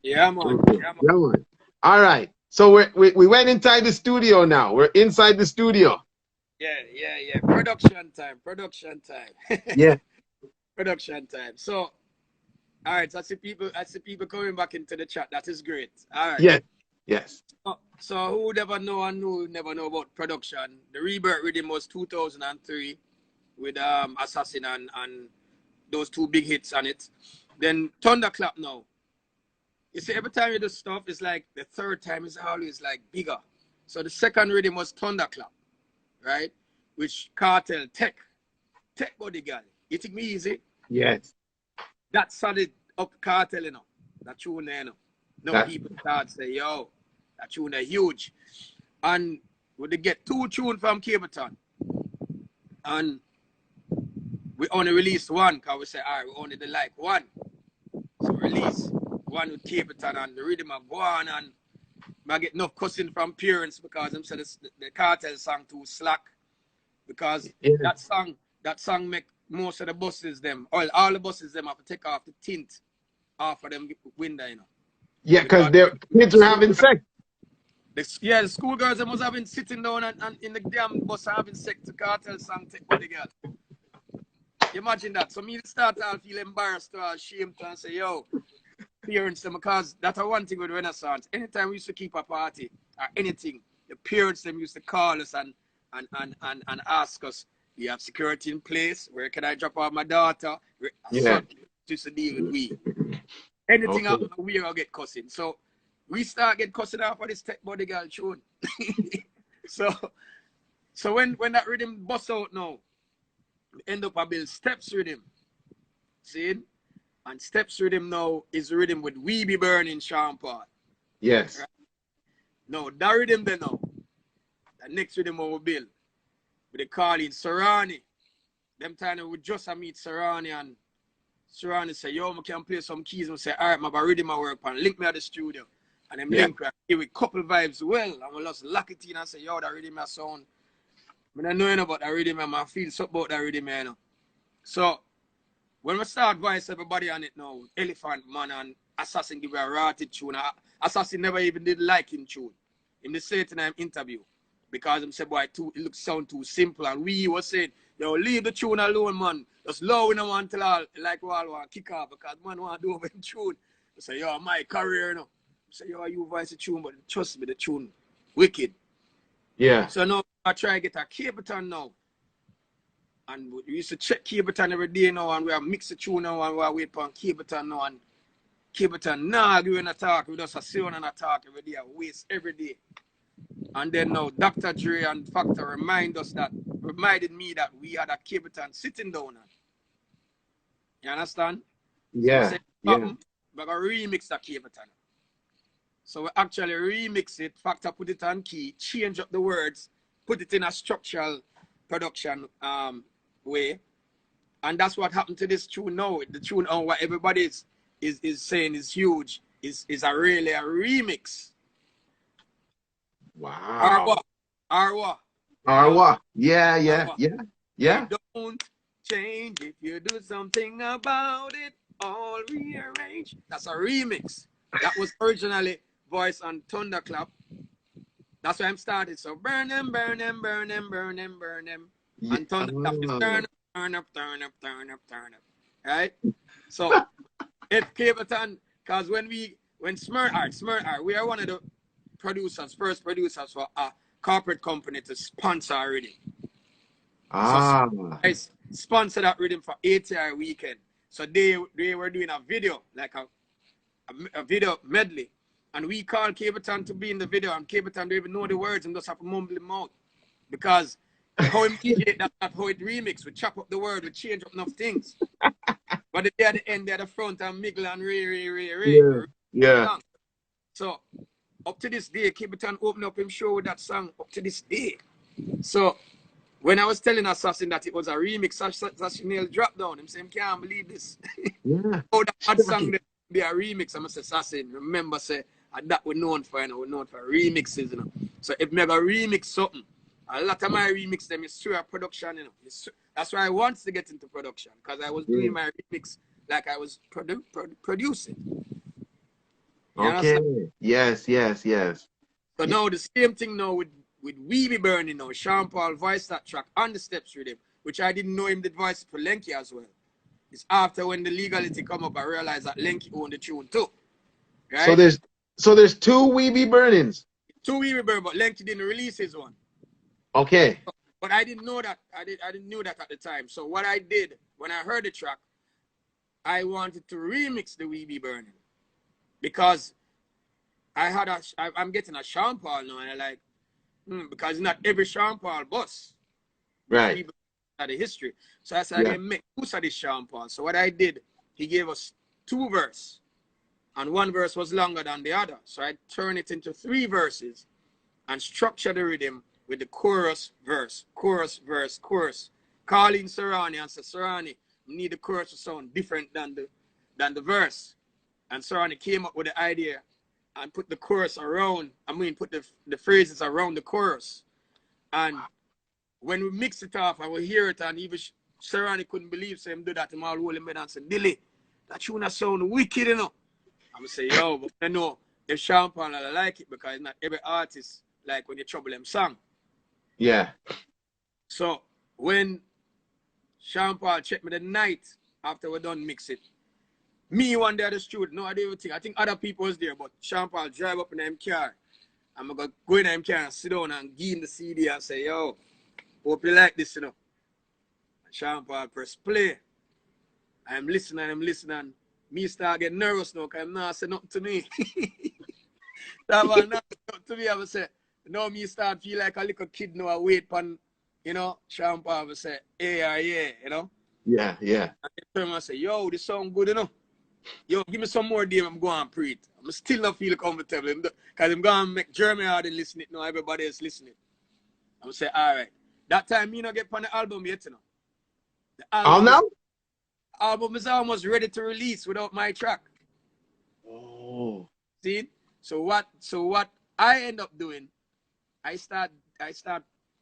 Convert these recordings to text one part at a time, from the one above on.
Yeah, man. Okay. Yeah, man. Yeah, man. All right. So we went inside the studio now. We're inside the studio. Yeah. Production time. Production time. Yeah. Production time. So, all right. I see people coming back into the chat. That is great. All right. Yes. Yes. So who would ever know and who would never know about production? The Rebirth Rhythm was 2003 with Assassin and those two big hits on it. Then Thunderclap now. You see, every time you do stuff, it's like the third time is always like bigger. So the second rhythm was Thunderclap, right? Which Cartel Tech Body Girl. You think me easy? Yes. That solid up Cartel, you know. That tune there, you know. No That. people start say, yo, that tune there huge. And we get two tunes from Capleton. And we only released one because we say, all right, we only did like one. So release one with Capleton and the rhythm of go on, and I get enough cussing from parents because them said the Cartel song too slack, because Yeah. that song make most of the buses them, all the buses them have to take off the tint off of them window, you know. Yeah, because Because their kids were having sex. the schoolgirls them was having sitting down and in the damn bus having sex to Cartel song take body girl. Imagine that. So me start to feel embarrassed or ashamed and say, yo, parents them, because that's one thing with Renaissance. Anytime we used to keep a party or anything, the parents them used to call us and ask us, do you have security in place? Where can I drop off my daughter? Yeah. Son used to deal with we. Anything Okay. we will get cussing. So we start get cussing off of this tech body girl tune. so so when that rhythm bust out now, we end up a build steps rhythm. See? And steps rhythm now is rhythm with We Be Burning Sean Paul. Yes. Right? No, that rhythm there now. The next rhythm we build. With the calling Sarani. Them time we just meet Sarani, and Sarani say, yo, I can play some keys. And say, all right, my rhythm I work on. Link me at the studio. And them Yeah. link give it couple vibes well. And we just lock it in and say, yo, that rhythm I sound. I don't know about that rhythm, and I feel something about that rhythm, you know. So when we start voice everybody on it now, Elephant Man and Assassin give a rotted tune. Assassin never even did like him tune. In the certain time interview. Because him say, boy, it looks sound too simple. And we was saying, yo, leave the tune alone, man. Just low we don't want to all like we all want kick off because man want to do over him tune. I say, yo, my career, you know. I say, yo, you voice the tune, but trust me, the tune wicked. Yeah. So now I try to get a Capleton now. And we used to check Capleton every day now, and we have mixed the tune now, and we are wait on Capleton now, and Capleton nah give an attack, we just a say on an attack every day, waste every day. And then now Dr. Dre and Factor reminded me that we had a Capleton sitting down. You understand? So we Yeah. said, Yeah. we're gonna remix that Capleton. So we actually remix it, Factor put it on key, change up the words, put it in a structural production way. And that's what happened to this tune now. The tune on what everybody is saying is huge, is really a remix. Wow. Arwa. Arwa. Arwa. Arwa. Yeah. Yeah. Arwa. Yeah. They Yeah. don't change if you do something about it. All rearrange. That's a remix. That was originally voiced on Thunderclap. That's why I'm started. So burn them, burn them, burn them, burn them, burn them. Yeah. And Thunderclap is turn up, turn up, turn up, turn up, turn up. Right? So if Capleton, because when Smart, we are one of the first producers for a corporate company to sponsor a rhythm. So Ah. I sponsored that rhythm for ATI weekend. So they were doing a video, like a video medley. And we called Capleton to be in the video, and Capleton don't even know the words and just have to mumble them out. Because how him DJ, that's not how it remix. We chop up the word, we change up enough things. But they at the end, they're the front, and Miguel and Ray. Yeah. Yeah. So up to this day, Capleton opened up him show with that song up to this day. So when I was telling Assassin that it was a remix, Assassin dropped down. Him saying, can't believe this. Yeah. Oh, that song be a remix. I'm say, Assassin, remember, say, that we're known for, you know, we're known for remixes, you know. So if me ever remix something, a lot of my remix them is through a production, you know. That's why I want to get into production, because I was doing my remix like I was producing. You Okay. understand? Yes, yes, yes. So now the same thing now with We Be Burning now. Sean Paul voiced that track on the steps with him, which I didn't know him did voice for Lenky as well. It's after when the legality come up, I realized that Lenky owned the tune too. So Right? there's two We Be Burnings. Two We Be Burning, but Lenky didn't release his one. Okay. But I didn't know that. I didn't know that at the time. So what I did when I heard the track, I wanted to remix the We Be Burning because I'm getting a Sean Paul now, and I like because not every Sean Paul bus. Right. We had the history. So I said I Yeah. can make use of this Sean Paul. So what I did, he gave us 2 verses, and 1 verse was longer than the other. So I turned it into 3 verses and structured the rhythm with the chorus, verse, chorus, verse, chorus. Calling Serrani and said, Serrani, we need the chorus to sound different than the verse. And Serrani came up with the idea and put the chorus around, put the phrases around the chorus. And when we mix it off, I will hear it, and even Serrani couldn't believe him do that. Him all holding me and say, Dilly, that tune sound wicked, you know. I'm going to say, yo, but I know if Sean Paul I like it because not every artist like when you trouble them song. Yeah. So when Sean Paul checked me the night after we done mix it, me one day at the studio, no, I didn't even think. I think other people was there, but Sean Paul drive up in them car. I'm going to go in them car and sit down and give him the CD and say, yo, hope you like this, you know. And Sean Paul press play. I'm listening. Me start getting nervous now because I'm not saying nothing to me. That was not to me. I would say, now me start feel like a little kid now. I wait for, you know, Sean Paul would say, yeah, you know. Yeah, yeah. And I turn and say, yo, this song good, you know. Yo, give me some more day, I'm going to pre it. I'm still not feel comfortable. Because I'm going to make Jeremy Harden listen it now. Everybody else listening. I'm going to say, all right. That time, me not get on the album yet, you know. The album is almost ready to release without my track. Oh. See? So what I end up doing, I start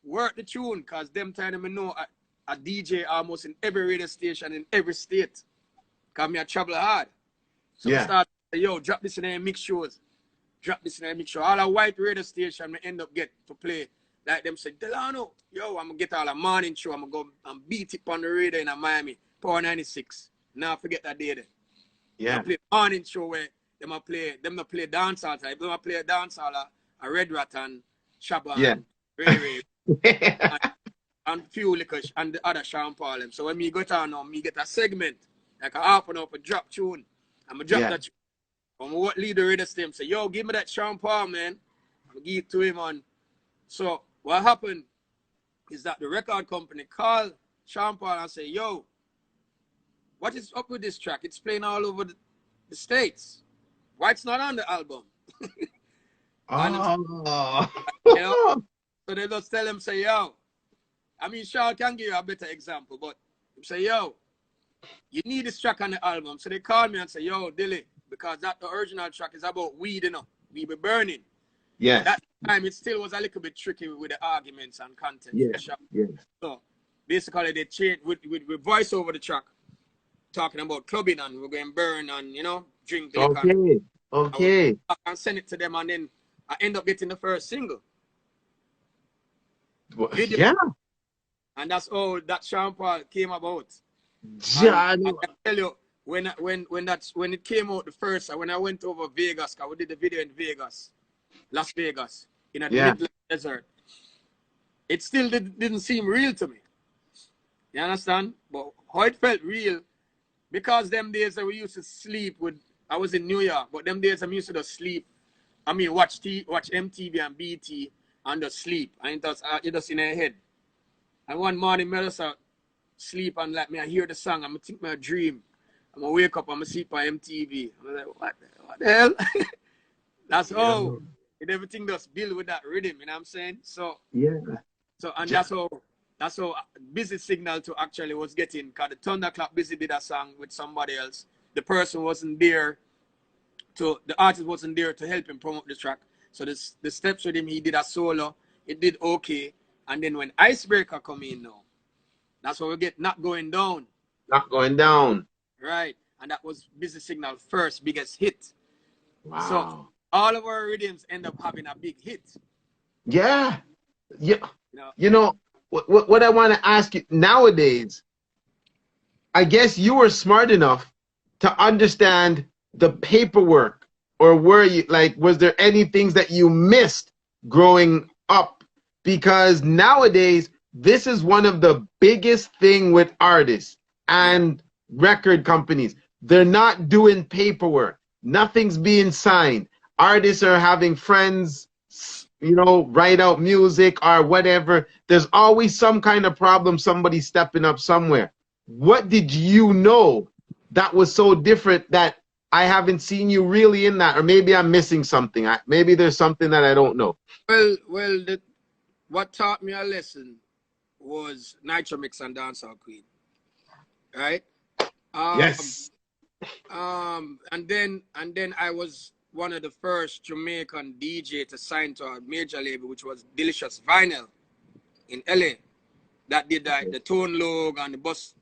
work the tune because them time I know a DJ almost in every radio station in every state. Because me I travel hard. So I start say, yo, drop this in their mix shows. Drop this in their mix show. All a white radio station I end up get to play. Like them say, Delano, yo, I'm gonna get all a morning show. I'm gonna go and beat it on the radio in Miami, Power 96. Now forget that day there. Yeah. I play morning show where them not play dancehall type. Them play dancehall a Red Rat and Shabba and Ray and few liquors and the other Sean Paul. So when me go down now, me get a segment, like a half an hour for drop tune. I'm gonna drop that tune. I'm gonna lead the radio station say, yo, give me that Sean Paul, man. I'm gonna give it to him on. So what happened is that the record company called Sean Paul and say, yo, what is up with this track? It's playing all over the States. Why it's not on the album? Oh. You know, so they just tell him, say, yo, I mean, Sean can give you a better example, but say, yo, you need this track on the album. So they call me and say, yo, Dilly, because that the original track is about weed, you know, we be burning. Yeah. That time it still was a little bit tricky with the arguments and content. Yeah. So basically they changed with voice over the track, talking about clubbing and we're going to burn and, you know, drink the liquor. Okay. And send it to them and then I end up getting the first single. Video. Yeah. And that's all that Sean Paul came about. John. I can tell you when it came out the first, when I went over Vegas, because we did the video in Vegas, Las Vegas, in a Midland desert. It still didn't seem real to me. You understand? But how it felt real, because them days that we used to sleep with, I was in New York, but them days I used to just sleep. I mean, watch MTV and BT and just sleep. And it just in their head. And one morning, I just sleep and like me, I hear the song, I'm going to think my dream. I'm going to wake up, I'm going to sleep on MTV. I'm like, what the hell? That's how everything just build with that rhythm, you know what I'm saying? So, and that's how Busy Signal to actually was getting, because the Thunderclap Busy did a song with somebody else. The person wasn't there the artist wasn't there to help him promote the track. So the steps with him, he did a solo. It did okay. And then when Icebreaker come in now, that's what we get Not Going Down. Not Going Down. Right. And that was Busy Signal first biggest hit. So Wow. all of our rhythms end up having a big hit. Yeah. Yeah. You know? You know, what I want to ask you nowadays, I guess you were smart enough to understand the paperwork, or were you like, was there any things that you missed growing up? Because nowadays, this is one of the biggest thing with artists Yeah. and record companies. They're not doing paperwork. Nothing's being signed. Artists are having friends, you know, write out music or whatever. There's always some kind of problem, somebody stepping up somewhere. What did you know that was so different that I haven't seen you really in that? Or maybe I'm missing something. Maybe there's something that I don't know. Well, what taught me a lesson was Nitro Mix and Dancehall Queen, right? Um, Yes. and then I was one of the first Jamaican DJ to sign to a major label, which was Delicious Vinyl in LA, that did the Tone Log and the Bus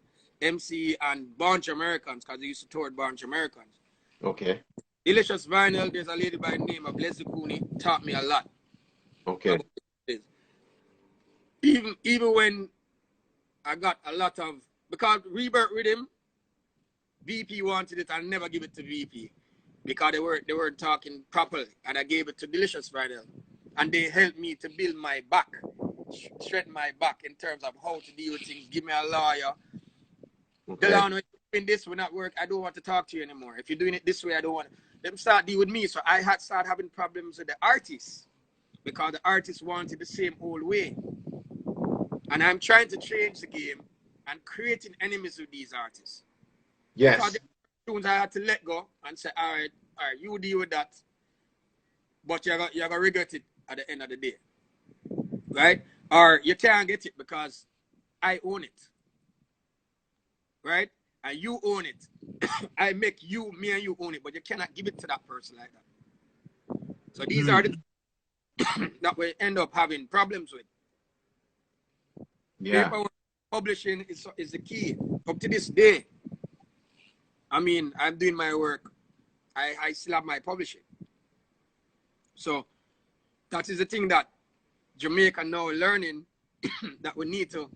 MC and Bunch Americans, because they used to tour Bunch Americans. Okay. Delicious Vinyl, there's a lady by the name of Leslie Cooney, taught me a lot Okay. about this. Even when I got a lot of, because Rebirth Rhythm, VP wanted it, I never give it to VP because they weren't talking properly, and I gave it to Delicious Vinyl, and they helped me to build my back, strengthen my back in terms of how to deal with things. Give me a lawyer. Okay. Delano, if you're doing this will not work. I don't want to talk to you anymore. If you're doing it this way, I don't want them start deal with me. So I had started having problems with the artists because the artists wanted the same old way. And I'm trying to change the game and creating enemies with these artists. Yes. Because the tunes I had to let go and say, all right, you deal with that, but you're going to regret it at the end of the day. Right? Or you can't get it because I own it. Right? And you own it. I make me and you own it, but you cannot give it to that person like that. So these are the that we end up having problems with. Yeah. Paperwork publishing is the key. Up to this day, I mean, I'm doing my work. I still have my publishing. So that is the thing that Jamaica now learning that we need to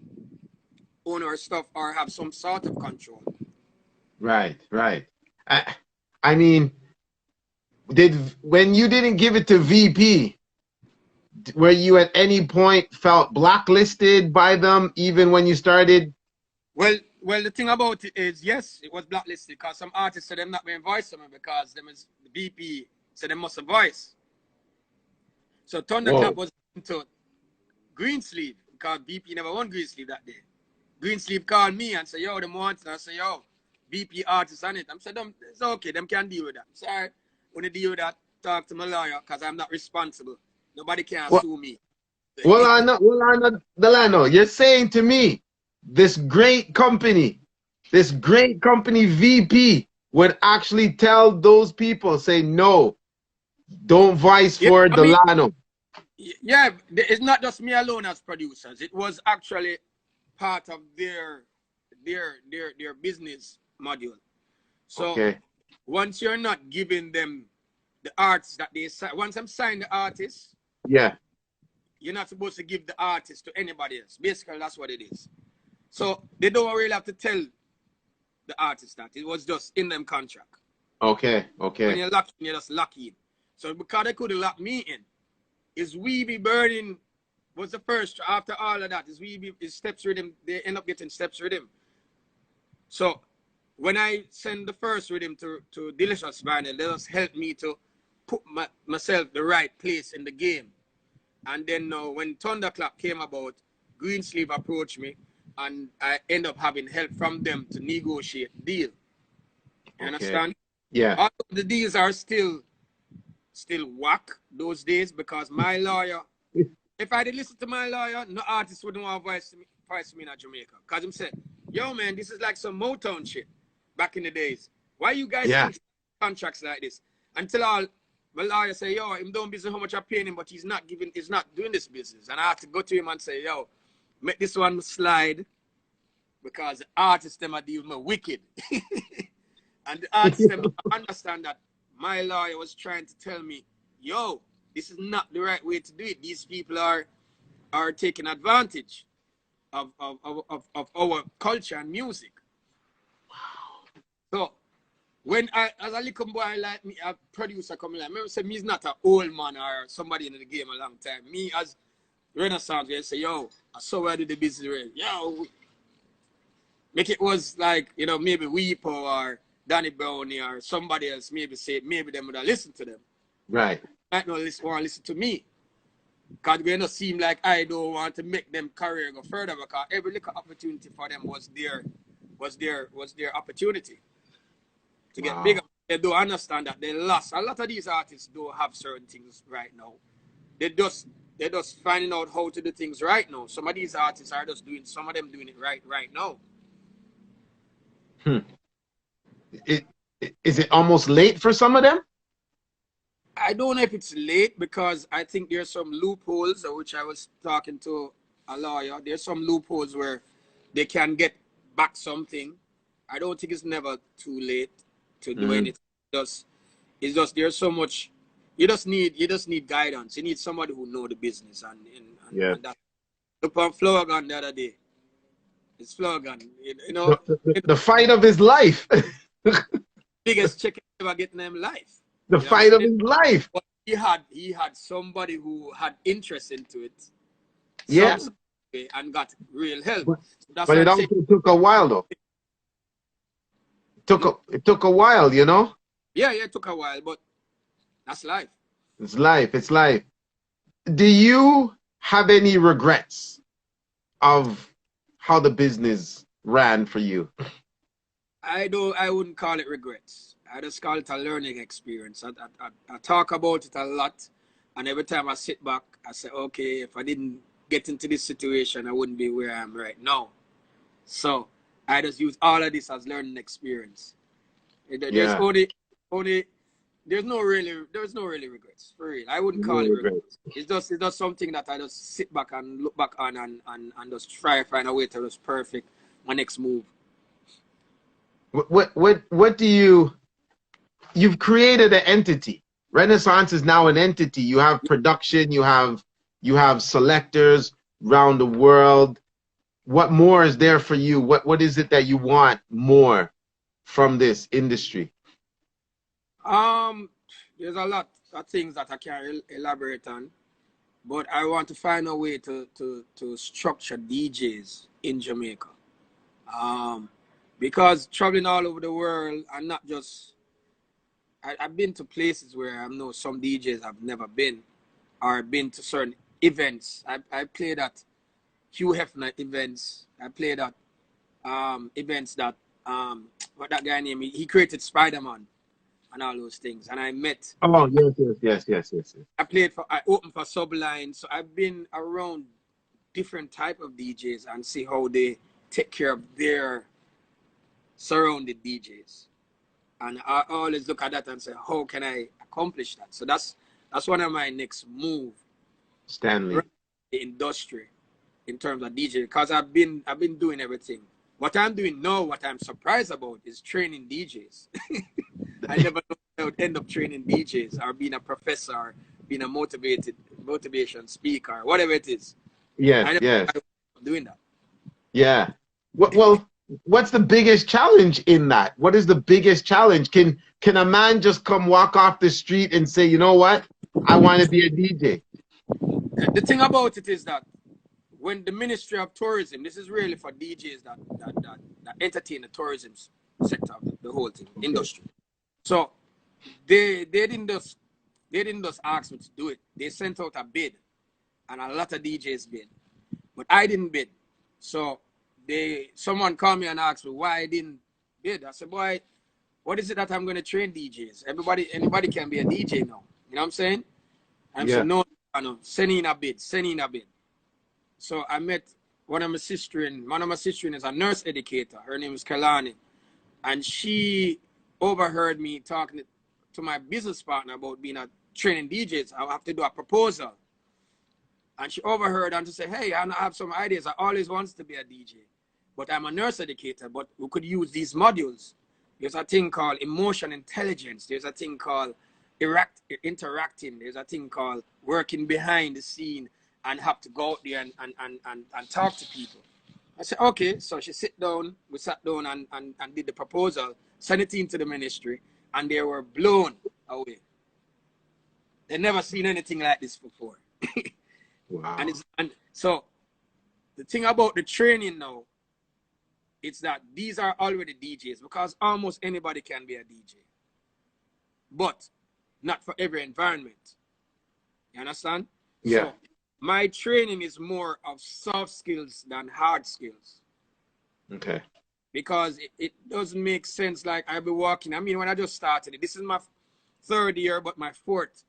own our stuff or have some sort of control. Right. Right. I mean, when you didn't give it to VP, were you at any point felt blacklisted by them, even when you started? Well, the thing about it is, yes, it was blacklisted because some artists said them not being voice me because them is the BP said they must have voice. So Thunderclap was into Greensleeve because BP never won Greensleeve that day. Greensleeve called me and said, yo, them want it. And I said, yo, BP artists on it. I said, it's okay, them can deal with that. Sorry, when they deal with that, talk to my lawyer because I'm not responsible. Nobody can sue me. Well, I know, Delano, you're saying to me, this great company VP would actually tell those people, say, no, don't voice for Delano. Yeah, it's not just me alone as producers. It was actually part of their business module. So once you're not giving them the arts that they sign, once I'm signing the artist, yeah, you're not supposed to give the artist to anybody else. Basically, that's what it is. So they don't really have to tell the artist that. It was just in them contract. Okay. When you're locked in, you're just locked in. So because they couldn't lock me in, is We Be Burning was the first. After all of that, is Steps Rhythm. They end up getting Steps Rhythm. So when I send the first rhythm to Delicious Vinyl, they just help me to put myself the right place in the game. And then when Thunderclap came about, Greensleeve approached me, and I end up having help from them to negotiate the deal. You understand? Yeah. All of the deals are still whack those days because my lawyer, if I did listen to my lawyer, no artist wouldn't want to voice me in Jamaica. Because him said, yo man, this is like some Motown shit back in the days. Why you guys think contracts like this? Until my lawyer say, yo, him don't business how much I paying him, but he's not doing this business. And I have to go to him and say, yo, make this one slide because the artists them are dealing with wicked. And the artists them understand that my lawyer was trying to tell me, yo, this is not the right way to do it. These people are taking advantage of our culture and music. So when I, as a little boy like me, a producer coming like, remember say me's not an old man or somebody in the game a long time. Me as Renaissance, they say, yo, I saw where I did the business rate. Yo, make it was like, you know, maybe Weepo or Danny Brownie or somebody else maybe say, maybe them would have listened to them. Right. Might not want to listen to me. Because it don't seem like I don't want to make them career go further, because every little opportunity for them was their opportunity to get bigger. They don't understand that they lost. A lot of these artists don't have certain things right now. They're just finding out how to do things right now. Some of these artists are just doing, some of them doing it right now. Is it almost late for some of them? I don't know if it's late, because I think there's some loopholes, which I was talking to a lawyer. There's some loopholes where they can get back something. I don't think it's never too late to do anything. It's just there's so much. You just need guidance. You need somebody who know the business and that. Look on Flower Gun the other day. It's Flower Gun. You know the fight of his life. Biggest check ever getting in life. The fight of his life. But he had somebody who had interest into it. Yeah. And got real help. But it also took a while though. It took a while, you know? Yeah, it took a while, but that's life. It's life. It's life. Do you have any regrets of how the business ran for you? I wouldn't call it regrets. I just call it a learning experience. I talk about it a lot, and every time I sit back, I say, okay, if I didn't get into this situation, I wouldn't be where I am right now. So I just use all of this as learning experience. There's there's no really regrets, for real. I wouldn't call it regrets. It's just something that I just sit back and look back on and just try to find a way to just perfect my next move. What do you've created an entity. Renaissance is now an entity. You have production, you have selectors around the world. What more is there for you? What is it that you want more from this industry? There's a lot of things that I can't elaborate on, but I want to find a way to structure DJs in Jamaica. Because traveling all over the world, and not just, I've been to places where I know some DJs I've never been, or been to certain events. I played at Hugh Hefner events. I played at events that what that guy named, he created Spider-Man and all those things. And I met. Oh yes. I opened for Subline. So I've been around different type of DJs and see how they take care of their surrounded DJs. And I always look at that and say, how can I accomplish that? So that's one of my next move. Stanley. The industry in terms of DJ, because I've been doing everything. What I'm doing now, what I'm surprised about, is training DJs. I never thought I would end up training DJs or being a professor, or being a motivation speaker, whatever it is. Yes. Doing that. Yeah. Well, what's the biggest challenge in that? What is the biggest challenge? Can a man just come walk off the street and say, you know what, I want to be a DJ? The thing about it is that when the Ministry of Tourism, this is really for DJs that entertain the tourism sector of the whole thing, industry. So they didn't just ask me to do it. They sent out a bid, and a lot of DJs bid, but I didn't bid. So someone called me and asked me why I didn't bid. I said, boy, what is it that I'm going to train DJs? Anybody can be a DJ now. You know what I'm saying? And I said, no, send in a bid. So I met one of my sisters. One of my sisters is a nurse educator. Her name is Kelani. And she overheard me talking to my business partner about being a training DJs. I have to do a proposal. And she overheard and she said, hey, I have some ideas. I always wanted to be a DJ. But I'm a nurse educator, but we could use these modules There's a thing called emotion intelligence. There's a thing called interacting. There's a thing called working behind the scene and have to go out there and talk to people. I said, okay. So we sat down and did the proposal, sent it into the ministry, and they were blown away. They never seen anything like this before. Wow. And so the thing about the training now, it's that these are already DJs, because almost anybody can be a DJ, but not for every environment. You understand? Yeah. So my training is more of soft skills than hard skills. Okay. Because it doesn't make sense. Like, I'll be walking. I mean, when I just started it, this is my 3rd year, but my 4th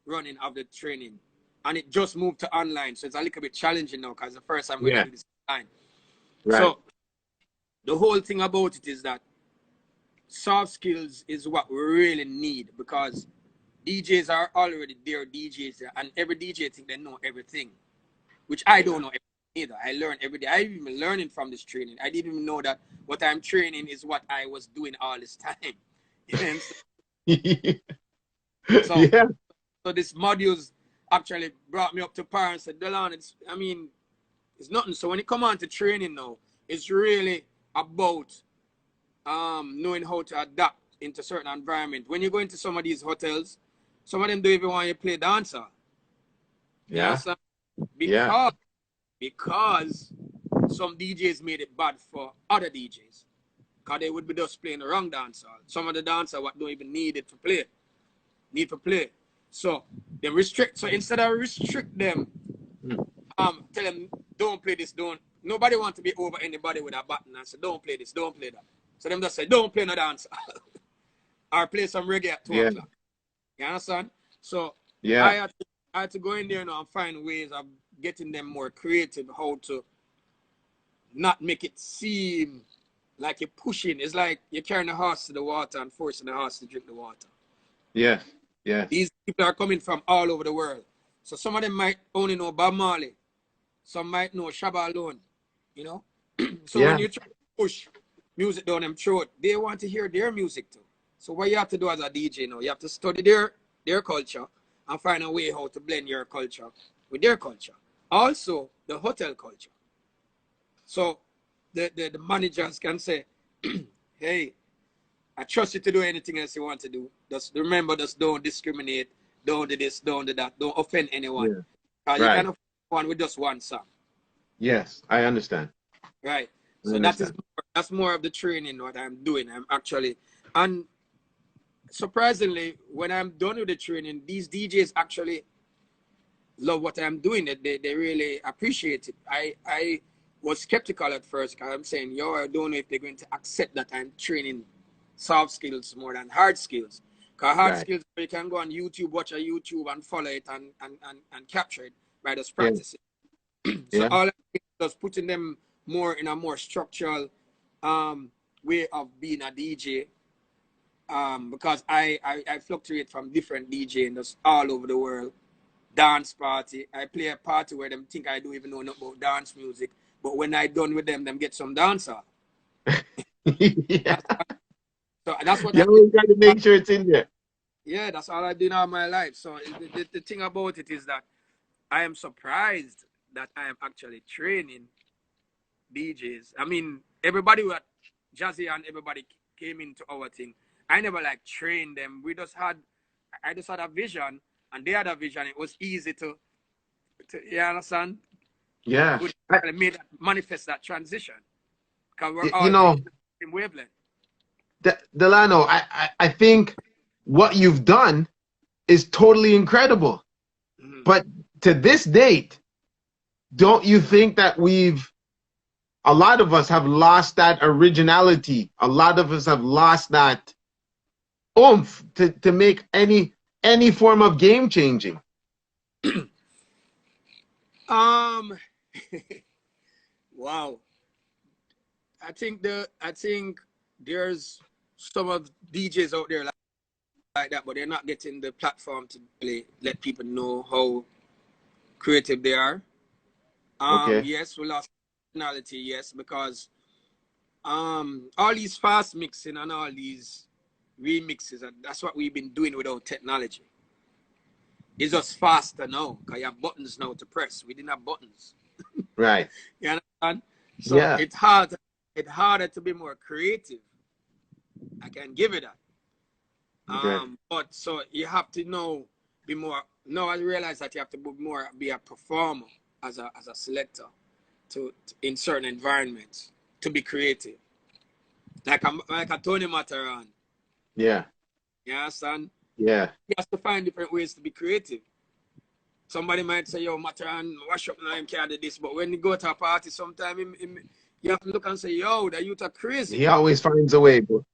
running of the training. And it just moved to online. So it's a little bit challenging now, because the first time we're going to do this online. Right. So the whole thing about it is that soft skills is what we really need, because DJs are already there, DJs, and every DJ think they know everything, which I don't know everything either. I learn every day. I'm even learning from this training. I didn't even know that what I'm training is what I was doing all this time. You know what I'm saying? So, so this modules actually brought me up to par and said, Delano, it's nothing. So when it come on to training now, it's really about knowing how to adapt into certain environment. When you go into some of these hotels, some of them don't even want you to play dancer. Yeah. Because some DJs made it bad for other DJs, because they would be just playing the wrong dancer. Some of the dancer what don't even need it to play. So they restrict. So instead of restrict them, tell them don't play this. Nobody want to be over anybody with a button and say don't play this, don't play that. So them just say don't play no dancer or play some reggae at 2 o'clock. You understand? So I had to go in there now and find ways of getting them more creative, how to not make it seem like you're pushing. It's like you're carrying a horse to the water and forcing the horse to drink the water. Yeah. Yeah. These people are coming from all over the world. So some of them might only know Bob Marley. Some might know Shabba Alone. You know? So when you try to push music down them throat, they want to hear their music too. So what you have to do as a DJ now, you have to study their culture and find a way how to blend your culture with their culture. Also, the hotel culture. So the managers can say, hey, I trust you to do anything else you want to do. Just remember, just don't discriminate, don't do this, don't do that, don't offend anyone. Because you can offend one with just one song. Yes, I understand. Right. So that's more of the training what I'm doing. I'm actually, and surprisingly, when I'm done with the training, these DJs actually love what I'm doing. They really appreciate it. I was skeptical at first, because I'm saying, yo, I don't know if they're going to accept that I'm training soft skills more than hard skills. Because hard skills, you can go on YouTube, watch a YouTube and follow it and capture it by just practicing. So all I think is just putting them more in a more structural way of being a DJ. Because I fluctuate from different DJing just all over the world. Dance party. I play a party where them think I don't even know nothing about dance music. But when I done with them get some dancer. So that's what you always got to make sure it's in there. Yeah, that's all I've done all my life. So the thing about it is that I am surprised that I am actually training DJs. I mean, everybody with Jazzy and everybody came into our thing. I never like trained them. I just had a vision, and they had a vision. It was easy to you understand? Yeah. We made manifest that transition. Because we're all in the same wavelength. Delano, I think what you've done is totally incredible. But to this date, don't you think that a lot of us have lost that originality? A lot of us have lost that oomph to make any form of game changing. Wow. I think there's some of DJs out there like that, but they're not getting the platform to let people know how creative they are. Yes, we lost personality, yes, because all these fast mixing and all these remixes, and that's what we've been doing with our technology. It's just faster now, because you have buttons now to press. We didn't have buttons. Right. You understand? So Yeah. it's harder to be more creative. I can give it that. Okay. But so you have to be more. Now I realize that you have to be a performer as a selector to in certain environments to be creative. Like a Tony Mataran. Yeah. You understand? Yeah. He has to find different ways to be creative. Somebody might say, yo, Mataran, wash up now, him can't do this. But when you go to a party, sometimes you have to look and say, yo, the youth are crazy. He always finds a way, bro.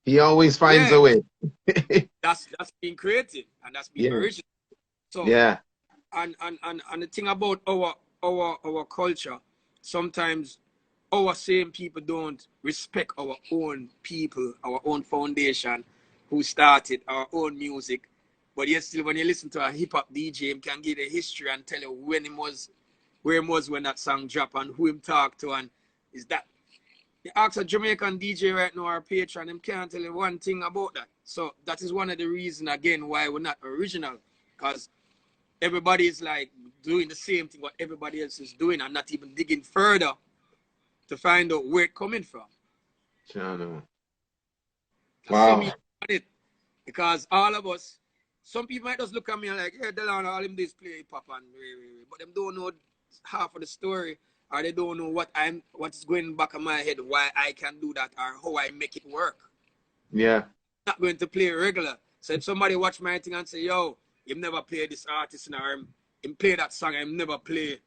He always finds Yeah, a way. that's being creative and that's being Yeah. original. So Yeah. and the thing about our culture, sometimes our same people don't respect our own people, our own foundation, who started our own music. But yet still, when you listen to a hip hop DJ, him can give the history and tell you when he was, where he was when that song dropped and who him talked to, and is that. You ask a Jamaican DJ right now or patron, him can't tell you one thing about that. So that is one of the reasons again why we're not original, because everybody is like doing the same thing what everybody else is doing and not even digging further to find out where it's coming from. Chano. That's how Wow. me on it. Because all of us, some people might just look at me and like, yeah, Delano, all him this play hip hop and but them don't know half of the story, or they don't know what's going back in my head, why I can do that or how I make it work. Yeah. I'm not going to play regular. So if somebody watch my thing and say, yo, you never play this artist or him play that song, I never play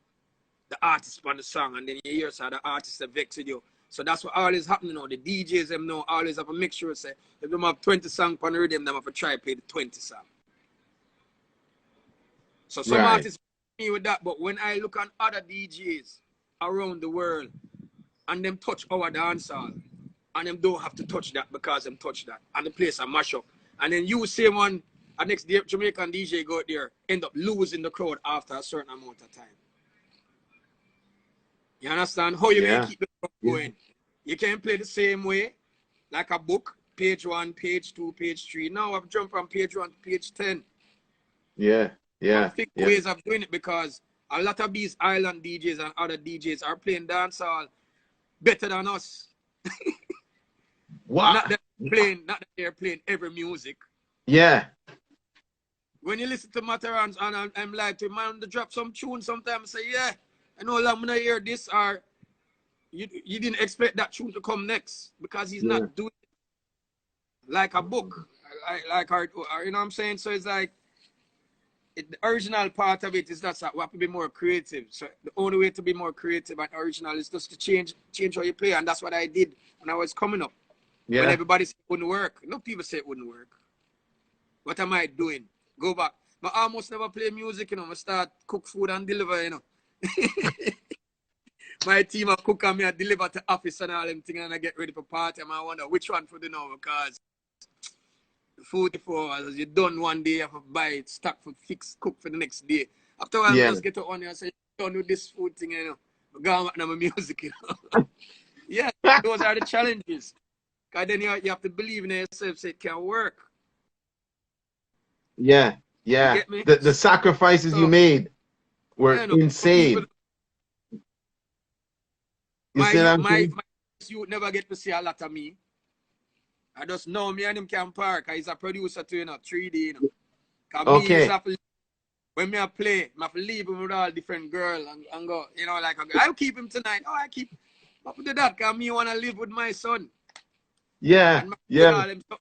the artist on the song, and then you hear so the artist that vex with you. So that's what always happening now. The DJs them now always have a mixture. Say if them have 20 songs on the rhythm, them have to try play the 20 song. So some Right. artists me with that, but when I look on other DJs around the world and them touch our dancehall, and them don't have to touch that because them touch that, and the place a mash up, and then you say one, a next Jamaican DJ go out there end up losing the crowd after a certain amount of time. You understand? How you may Yeah. keep the crowd going? You can play the same way, like a book, page 1, page 2, page 3. Now I've jumped from page 1 to page 10. Yeah. Yeah. Fix Yeah. ways of doing it, because a lot of these island DJs and other DJs are playing dancehall better than us. Wow. Not that they're playing every music. Yeah. When you listen to Matarans and I'm like, to man, to drop some tune sometimes, say, yeah, I know I'm gonna hear this, or you didn't expect that tune to come next, because he's Yeah. not doing it like a book, like art, you know what I'm saying? So it's like the original part of it is that we have to be more creative. So the only way to be more creative and original is just to change how you play, and that's what I did when I was coming up. Yeah. When everybody said it wouldn't work, no people say it wouldn't work. What am I doing? Go back. But I almost never play music, I start cook food and deliver, My team of cook and me I deliver to office and all them things, and I get ready for party, and I wonder which one for the now, because the food for hours, you done one day, you have to buy it, stock for fix, cook for the next day. After a while, I just get up one day and say, done with this food thing, I go on with my music, Yeah, those are the challenges. Because then you have to believe in yourself, say it can work. Yeah. You Yeah. get me? The sacrifices you made were insane. You see what I'm saying? My youth never get to see a lot of me. I just know me and him can park. He's a producer too, 3D, Cause me is when me I play, I have to leave him with all different girls and go, like I'll keep him tonight. Oh, I keep up to that, cause me wanna live with my son. Yeah. And Yeah. all them stuff,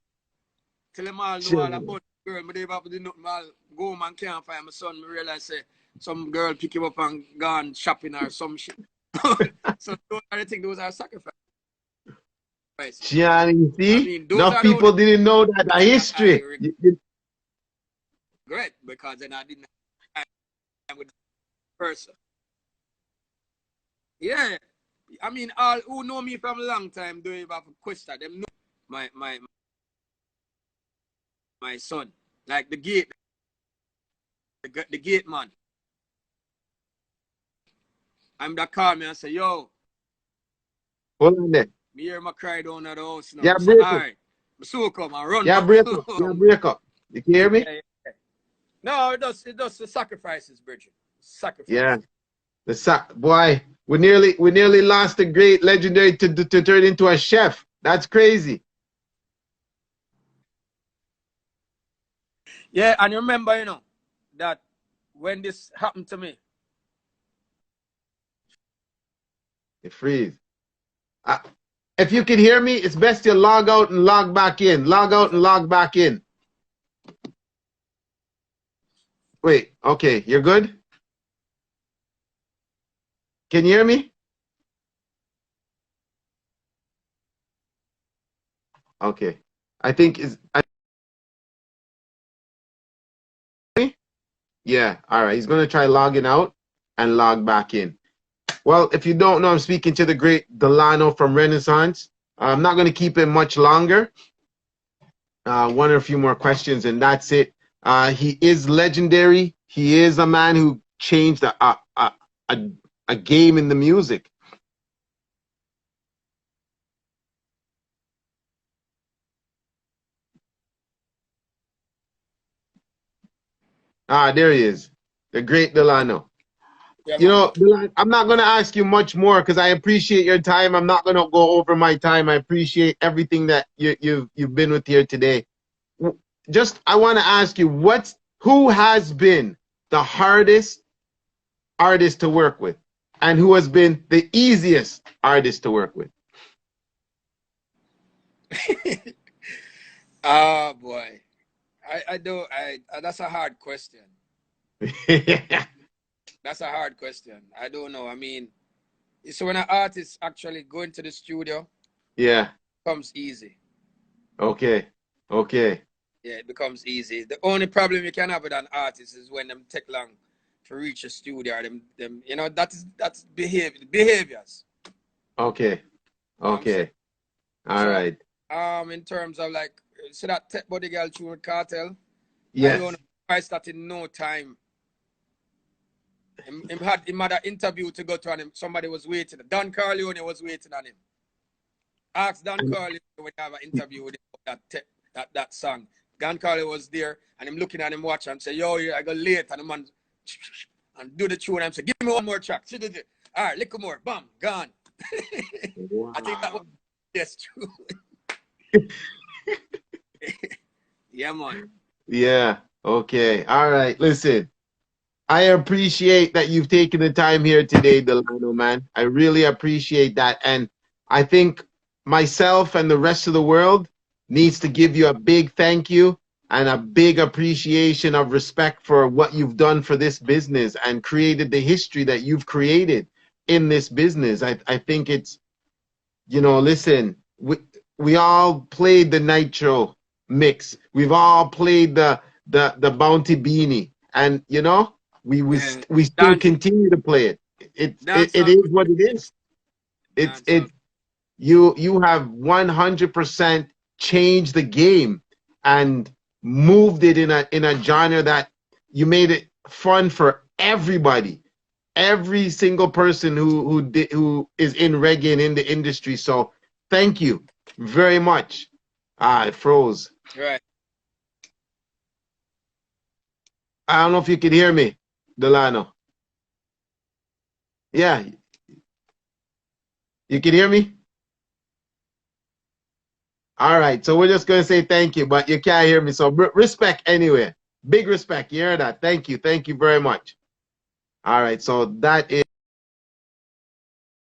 tell them all know all about the girl, but they have to do nothing. I'll go home and can't find my son. Me realize say some girl pick him up and gone shopping or some shit. So those are the things, those are sacrifices. Gianni, you see? I mean, those Enough are people didn't know that history. Great, because then I didn't have time with the person. Yeah. I mean, all who know me from a long time don't even have a question. Them know my son. Like the gate man. I'm that call me and say, yo, Hold on there. Me hear my cry down at the house now. Yeah, I say, break up. alright. So come and run Yeah, back break up. Yeah, home. break up. You can hear me? Yeah, yeah. No, it does the sacrifices, Bridget. Sacrifice. Yeah. Boy, we nearly lost a great legendary to turn into a chef. That's crazy. Yeah, and remember, you know, that when this happened to me. It freeze. If you can hear me, it's best you log out and log back in. Log out and log back in. Wait, okay, you're good? Can you hear me? Okay. I think is yeah, all right. He's gonna try logging out and log back in. Well, if you don't know, I'm speaking to the great Delano from Renaissance. I'm not gonna keep him much longer. One or a few more questions, and that's it. He is legendary. He is a man who changed a game in the music. There he is, the great Delano. Yeah, You man. know, Delano, I'm not going to ask you much more because I appreciate your time. I'm not going to go over my time. I appreciate everything that you've been with here today. Just I want to ask you, who has been the hardest artist to work with, and who has been the easiest artist to work with? Oh boy. That's a hard question. That's a hard question. I don't know. I mean, so when an artist actually go into the studio, Yeah. it becomes easy. Okay. Okay. Yeah, it becomes easy. The only problem you can have with an artist is when them take long to reach a studio. Or them you know, that's behaviors. Okay. Okay. All right. In terms of like, so that Tech Body Girl tune with Cartel, Yes. I don't know, I started in no time. Him had an interview to go to, and somebody was waiting. Don Corleone was waiting on him. Ask Don Corleone when you have an interview with him about that song. Don Corleone was there, and him looking at him watch and say, yo, I got late, and the man and do the tune and say, give me one more track. All right, little more, bam, gone. Wow. I think that was yes, true. Yeah, man. Yeah. Okay. All right. Listen, I appreciate that you've taken the time here today, Delano, man. I really appreciate that. And I think myself and the rest of the world needs to give you a big thank you and a big appreciation of respect for what you've done for this business and created the history that you've created in this business. I think it's, you know, listen, we all played the Nitro mix. We've all played the Bounty Beanie. And, you know, we still continue to play it. It is what it is. You have 100% changed the game and moved it in a genre that you made it fun for everybody, every single person who is in reggae and in the industry. So thank you very much. It froze. Right. I don't know if you could hear me, Delano. Yeah. You can hear me? All right. So we're just going to say thank you, but you can't hear me. So respect anyway. Big respect. You hear that? Thank you. Thank you very much. All right. So that is.